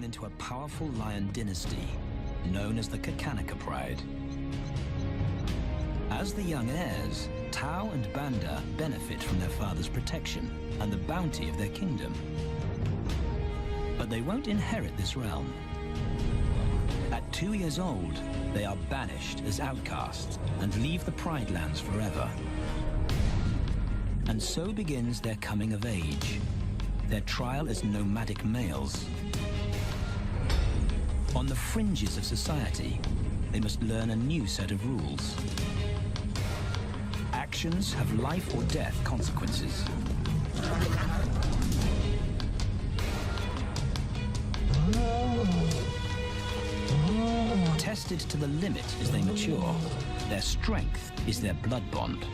born into a powerful lion dynasty known as the Kakanika. As the young heirs, Tao and Banda benefit from their father's protection and the bounty of their kingdom. But they won't inherit this realm. At 2 years old, they are banished as outcasts and leave the Pride Lands forever. And so begins their coming of age, their trial as nomadic males. On the fringes of society, they must learn a new set of rules. Actions have life or death consequences. Tested to the limit as they mature, their strength is their blood bond.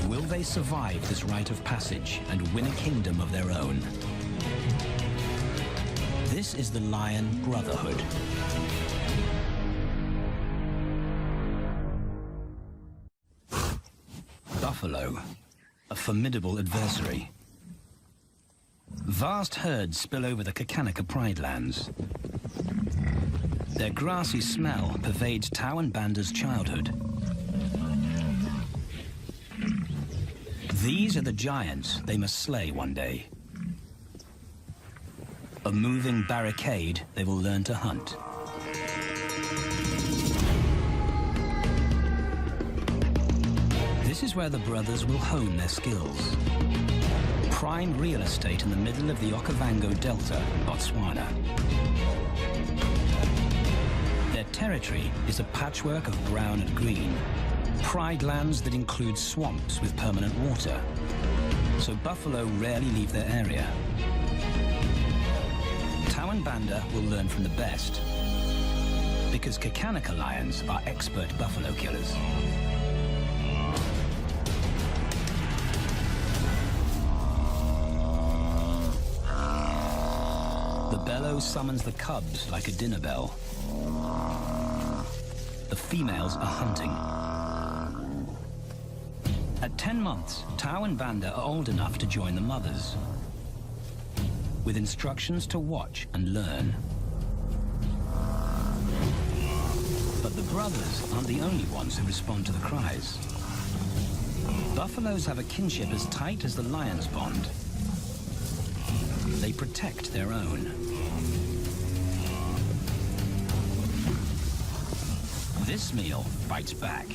Will they survive this rite of passage and win a kingdom of their own? This is the Lion Brotherhood. Buffalo, a formidable adversary. Vast herds spill over the Kakanika Pride Lands. Their grassy smell pervades Tao and Banda's childhood. These are the giants they must slay one day. A moving barricade they will learn to hunt. This is where the brothers will hone their skills. Prime real estate in the middle of the Okavango Delta, Botswana. Their territory is a patchwork of brown and green. Pride lands that include swamps with permanent water. So buffalo rarely leave their area. Tao and Banda will learn from the best, because Kakanika lions are expert buffalo killers. The bellow summons the cubs like a dinner bell. The females are hunting. At 10 months, Tao and Banda are old enough to join the mothers, with instructions to watch and learn. But the brothers aren't the only ones who respond to the cries. Buffaloes have a kinship as tight as the lions' bond. They protect their own. This meal fights back.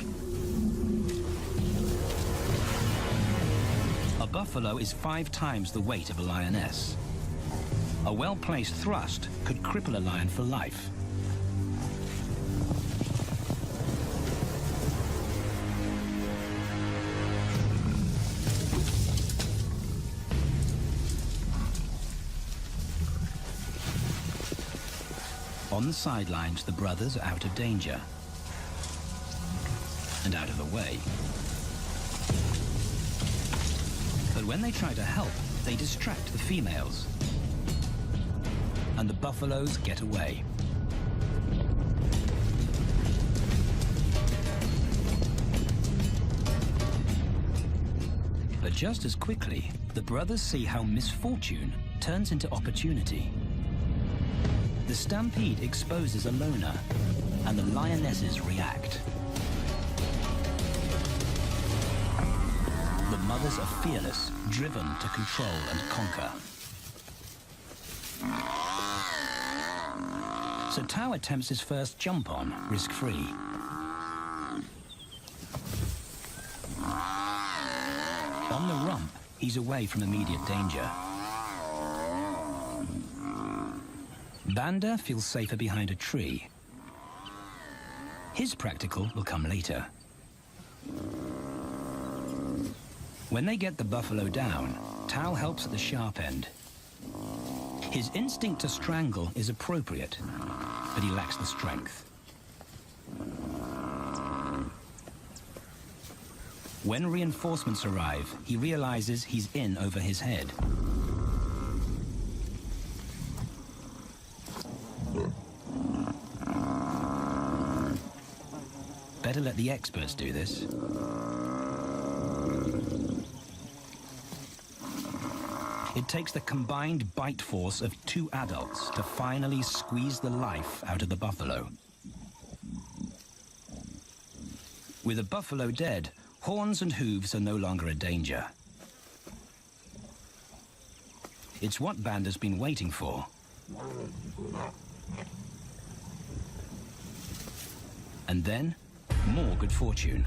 A buffalo is 5 times the weight of a lioness. A well-placed thrust could cripple a lion for life. On the sidelines, the brothers are out of danger and out of the way. But when they try to help, they distract the females, and the buffaloes get away. But just as quickly, the brothers see how misfortune turns into opportunity. The stampede exposes a loner, and the lionesses react. The mothers are fearless, driven to control and conquer. So Tao attempts his first jump on, risk-free. On the rump, he's away from immediate danger. Banda feels safer behind a tree. His practical will come later. When they get the buffalo down, Tao helps at the sharp end. His instinct to strangle is appropriate, but he lacks the strength. When reinforcements arrive, he realizes he's in over his head. Better let the experts do this. It takes the combined bite force of 2 adults to finally squeeze the life out of the buffalo. With a buffalo dead, horns and hooves are no longer a danger. It's what Banda's been waiting for. And then, more good fortune.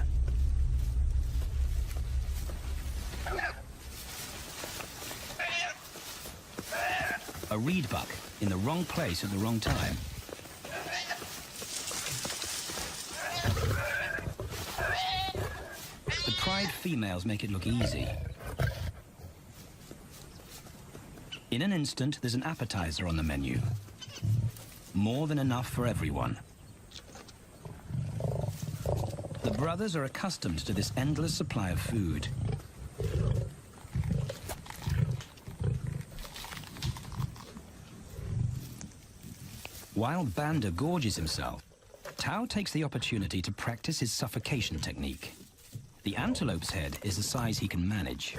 A reed buck in the wrong place at the wrong time. The pride females make it look easy. In an instant, there's an appetizer on the menu. More than enough for everyone. The brothers are accustomed to this endless supply of food. While Banda gorges himself, Tao takes the opportunity to practice his suffocation technique. The antelope's head is the size he can manage.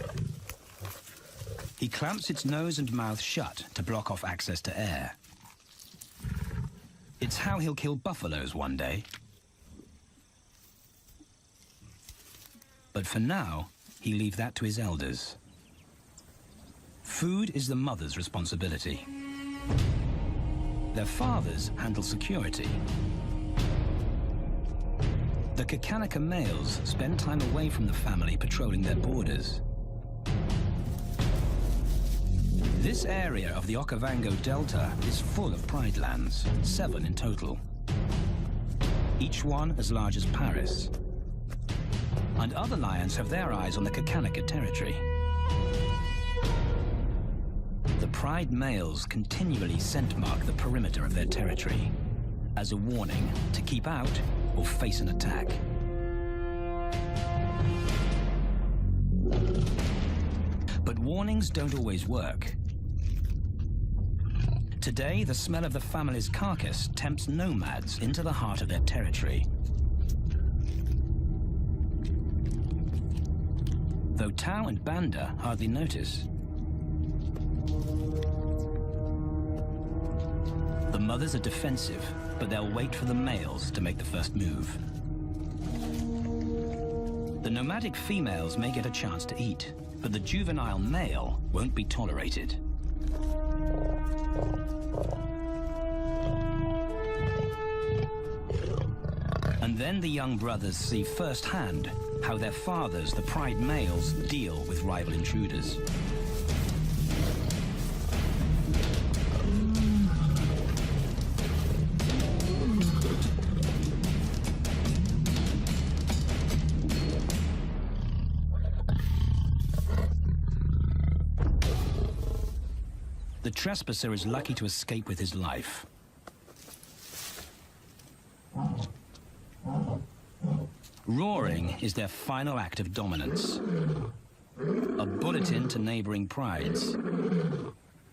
He clamps its nose and mouth shut to block off access to air. It's how he'll kill buffaloes one day. But for now, he leaves that to his elders. Food is the mother's responsibility. Their fathers handle security. The Kakanika males spend time away from the family patrolling their borders. This area of the Okavango Delta is full of pride lands, 7 in total. Each one as large as Paris. And other lions have their eyes on the Kakanika territory. The pride males continually scent mark the perimeter of their territory as a warning to keep out or face an attack. But warnings don't always work. Today, the smell of the family's carcass tempts nomads into the heart of their territory. Though Tao and Banda hardly notice. The mothers are defensive, but they'll wait for the males to make the first move. The nomadic females may get a chance to eat, but the juvenile male won't be tolerated. And then the young brothers see firsthand how their fathers, the pride males, deal with rival intruders. The trespasser is lucky to escape with his life. Roaring is their final act of dominance. A bulletin to neighboring prides.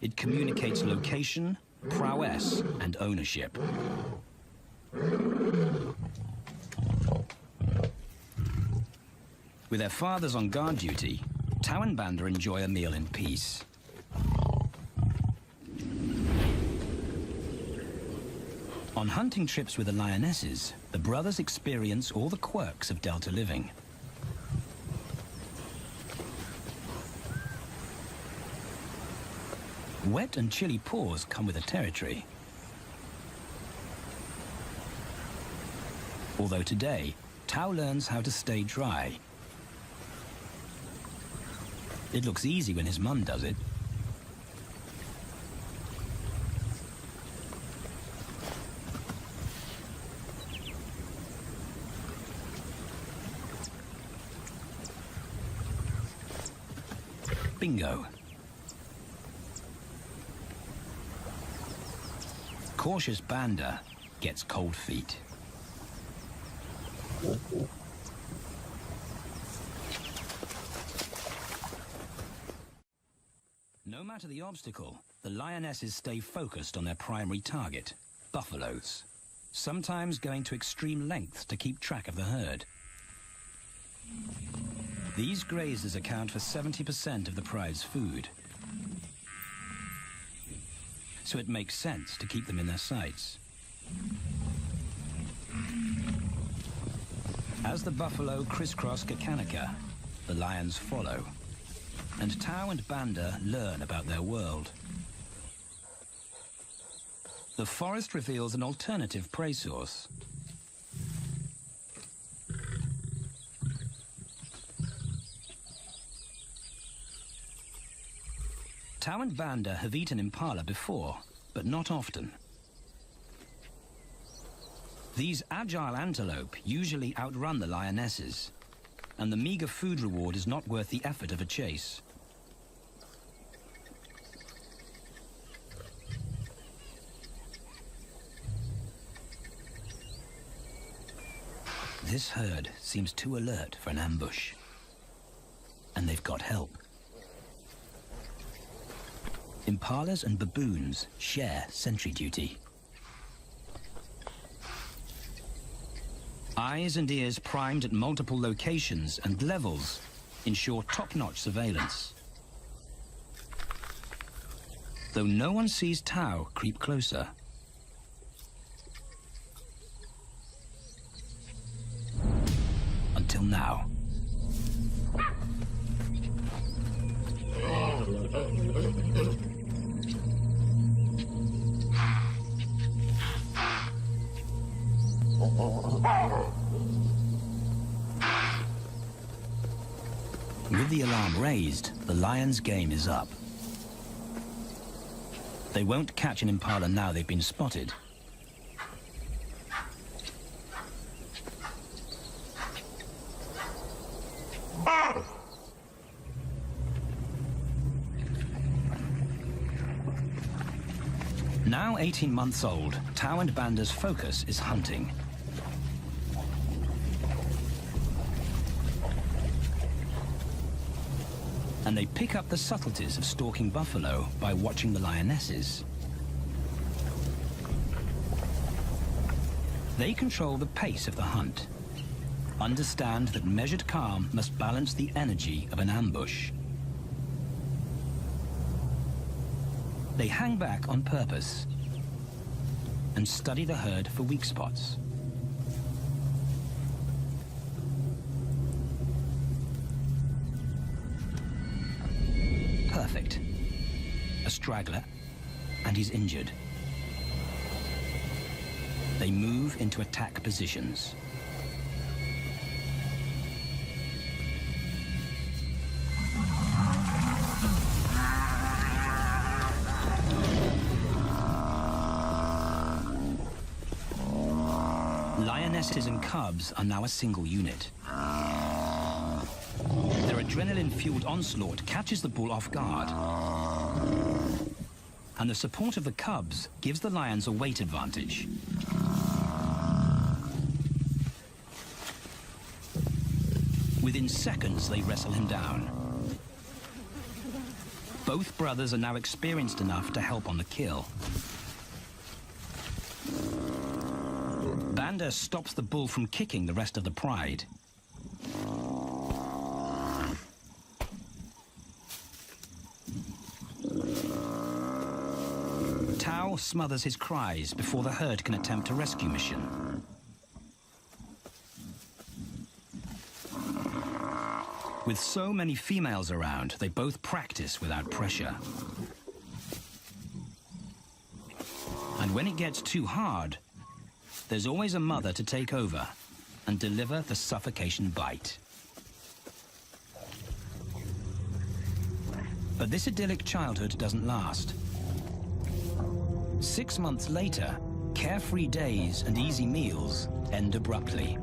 It communicates location, prowess, and ownership. With their fathers on guard duty, Tao and Banda enjoy a meal in peace. On hunting trips with the lionesses, the brothers experience all the quirks of Delta living. Wet and chilly paws come with the territory. Although today, Tao learns how to stay dry. It looks easy when his mum does it. Bingo. Cautious Banda gets cold feet. No matter the obstacle, the lionesses stay focused on their primary target, buffaloes, sometimes going to extreme lengths to keep track of the herd. These grazers account for 70% of the pride's food, So it makes sense to keep them in their sights. As the buffalo crisscross Kakanika, the lions follow, and Tau and Banda learn about their world. The forest reveals an alternative prey source. Tau and Banda have eaten impala before, but not often. These agile antelope usually outrun the lionesses, and the meager food reward is not worth the effort of a chase. This herd seems too alert for an ambush, and they've got help. Impalas and baboons share sentry duty. Eyes and ears primed at multiple locations and levels ensure top-notch surveillance. Though no one sees Tau creep closer. Until now. With the alarm raised, the lions' game is up. They won't catch an impala now they've been spotted. Now 18 months old, Tau and Banda's focus is hunting. And they pick up the subtleties of stalking buffalo by watching the lionesses. They control the pace of the hunt, understand that measured calm must balance the energy of an ambush. They hang back on purpose and study the herd for weak spots. Perfect. A straggler, and he's injured. They move into attack positions. Lionesses and cubs are now a single unit. Their adrenaline-fueled onslaught catches the bull off guard. And the support of the cubs gives the lions a weight advantage. Within seconds, they wrestle him down. Both brothers are now experienced enough to help on the kill. Banda stops the bull from kicking the rest of the pride. Tau smothers his cries before the herd can attempt a rescue mission. With so many females around, they both practice without pressure. And when it gets too hard, there's always a mother to take over and deliver the suffocation bite. But this idyllic childhood doesn't last. 6 months later, carefree days and easy meals end abruptly.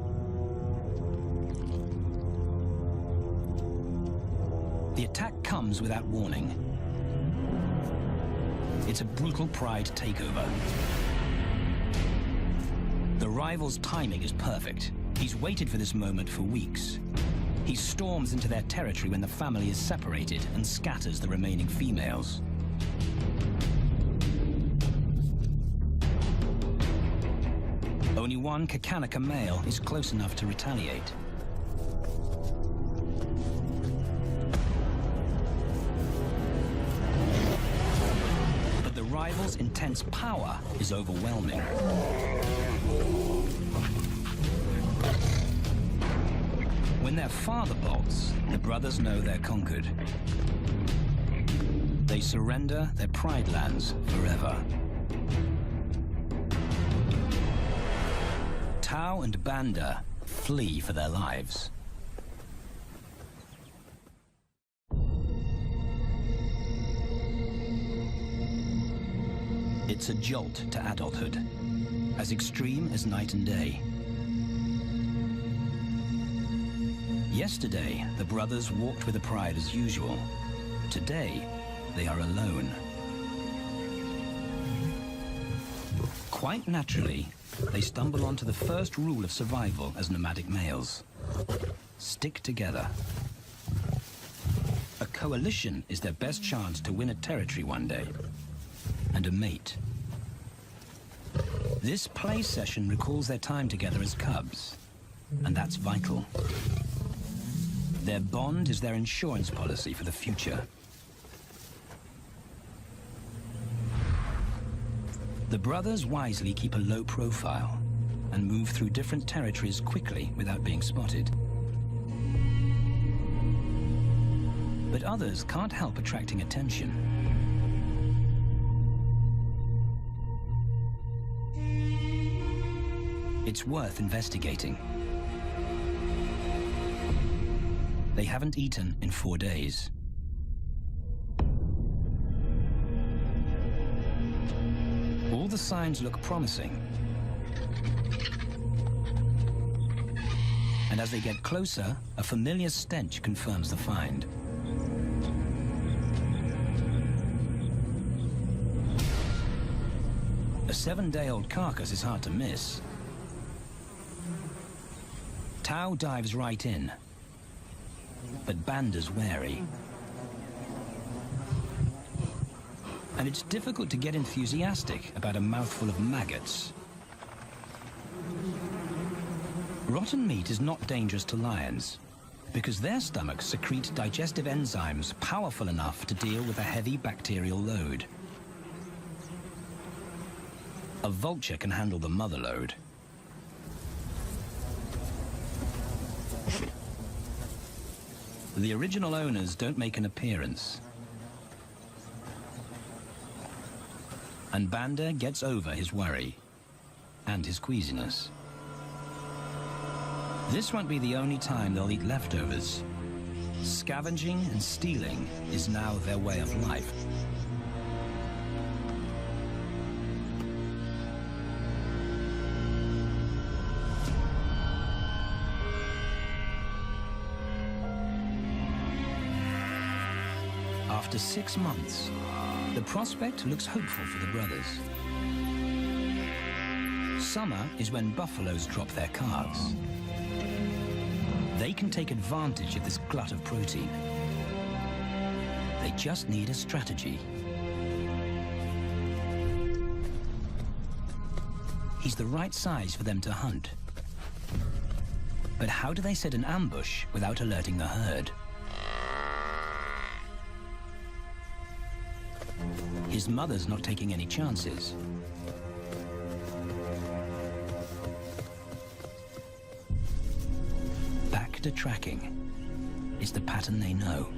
The attack comes without warning. It's a brutal pride takeover. The rival's timing is perfect. He's waited for this moment for weeks. He storms into their territory when the family is separated and scatters the remaining females. Only one Kakanika male is close enough to retaliate. Tau's intense power is overwhelming. When their father bolts, the brothers know they're conquered. They surrender their pride lands forever. Tau and Banda flee for their lives. It's a jolt to adulthood, as extreme as night and day. Yesterday, the brothers walked with a pride as usual. Today, they are alone. Quite naturally, they stumble onto the first rule of survival as nomadic males. Stick together. A coalition is their best chance to win a territory one day, and a mate. This play session recalls their time together as cubs, and that's vital. Their bond is their insurance policy for the future. The brothers wisely keep a low profile and move through different territories quickly without being spotted. But others can't help attracting attention. It's worth investigating. They haven't eaten in 4 days. All the signs look promising. And as they get closer, a familiar stench confirms the find. A 7-day-old carcass is hard to miss. Tau dives right in, but Banda's wary. And it's difficult to get enthusiastic about a mouthful of maggots. Rotten meat is not dangerous to lions, because their stomachs secrete digestive enzymes powerful enough to deal with a heavy bacterial load. A vulture can handle the mother load. The original owners don't make an appearance. And Banda gets over his worry and his queasiness. This won't be the only time they'll eat leftovers. Scavenging and stealing is now their way of life. After 6 months, the prospect looks hopeful for the brothers. Summer is when buffaloes drop their calves. They can take advantage of this glut of protein. They just need a strategy. He's the right size for them to hunt. But how do they set an ambush without alerting the herd? His mother's not taking any chances. Back to tracking is the pattern they know.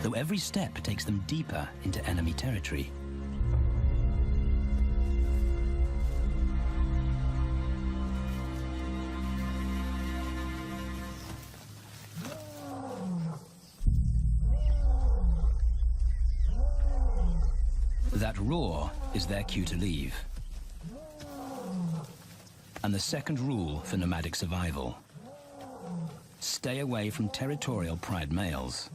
Though every step takes them deeper into enemy territory. That roar is their cue to leave. And the second rule for nomadic survival: stay away from territorial pride males.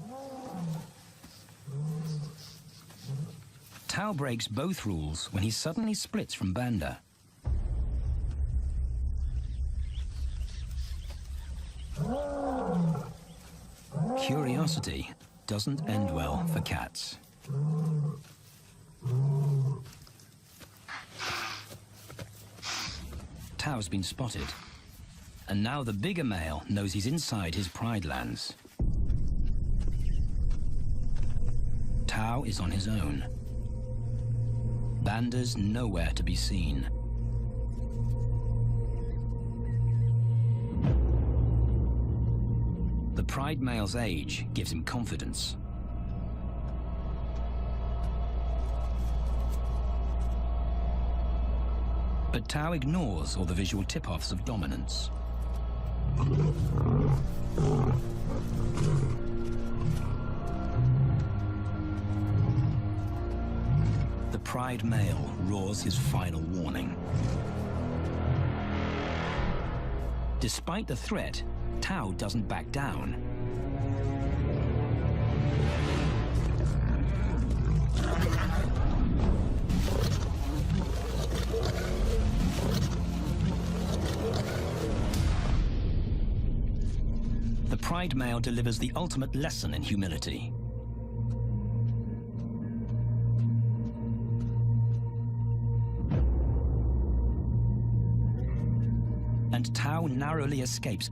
Tau breaks both rules when he suddenly splits from Banda. Curiosity doesn't end well for cats. Tau's been spotted, And now the bigger male knows he's inside his pride lands. Tao is on his own. Banda's nowhere to be seen. The pride male's age gives him confidence. But Tao ignores all the visual tip-offs of dominance. The pride male roars his final warning. Despite the threat, Tao doesn't back down. The pride male delivers the ultimate lesson in humility. And Tao narrowly escapes